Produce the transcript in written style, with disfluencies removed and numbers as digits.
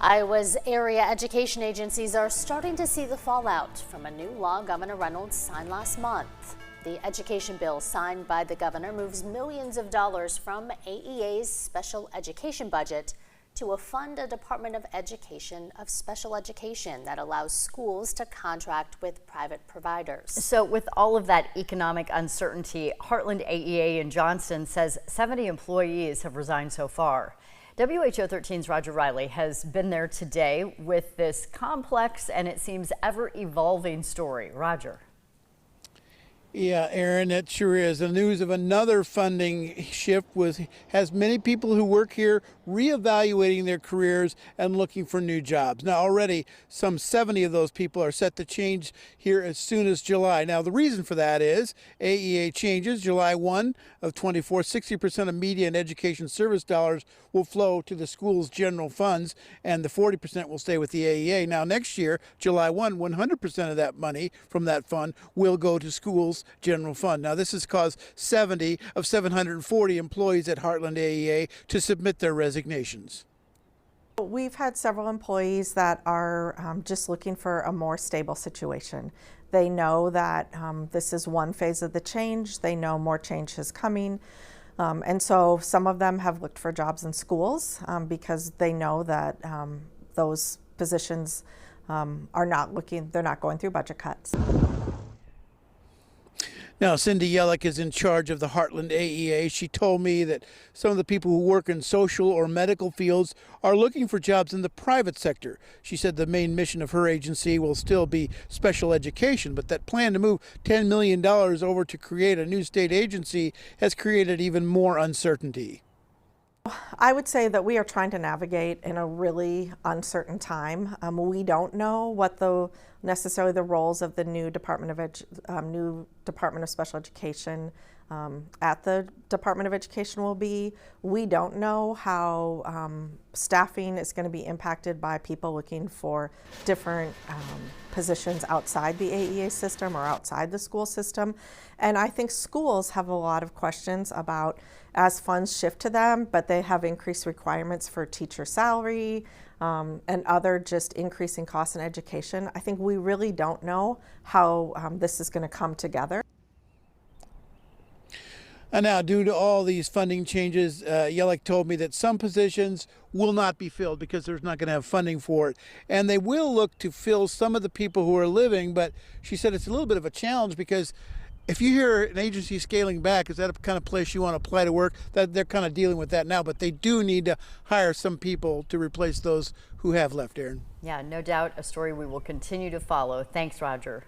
Iowa's area education agencies are starting to see the fallout from a new law Governor Reynolds signed last month. The education bill signed by the governor moves millions of dollars from AEA's special education budget to a Department of Education of Special Education that allows schools to contract with private providers. So with all of that economic uncertainty, Heartland AEA in Johnston says 70 employees have resigned so far. WHO 13's Roger Riley has been there today with this complex and it seems ever-evolving story. Roger. Yeah, Aaron, that sure is. The news of another funding shift has many people who work here reevaluating their careers and looking for new jobs. Now, already some 70 of those people are set to change here as soon as July. Now, the reason for that is AEA changes July 1 of 24. 60% of media and education service dollars will flow to the school's general funds, and the 40% will stay with the AEA. Now, next year, July 1, 100% of that money from that fund will go to schools' general fund. Now, this has caused 70 of 740 employees at Heartland AEA to submit their resignations. We've had several employees that are just looking for a more stable situation. They know that this is one phase of the change. They know more change is coming. And so some of them have looked for jobs in schools because they know that those positions they're not going through budget cuts. Now, Cindy Yellick is in charge of the Heartland AEA. She told me that some of the people who work in social or medical fields are looking for jobs in the private sector. She said the main mission of her agency will still be special education, but that plan to move $10 million over to create a new state agency has created even more uncertainty. I would say that we are trying to navigate in a really uncertain time. We don't know what necessarily the roles of the new Department of Special Education at the Department of Education will be. We don't know how staffing is going to be impacted by people looking for different positions outside the AEA system or outside the school system. And I think schools have a lot of questions about as funds shift to them, but they have increased requirements for teacher salary and other just increasing costs in education. I think we really don't know how this is going to come together. And now, due to all these funding changes, Yellick told me that some positions will not be filled because there's not going to have funding for it. And they will look to fill some of the people who are living, but she said it's a little bit of a challenge because if you hear an agency scaling back, is that a kind of place you want to apply to work? That they're kind of dealing with that now, but they do need to hire some people to replace those who have left, Aaron. Yeah, no doubt a story we will continue to follow. Thanks, Roger.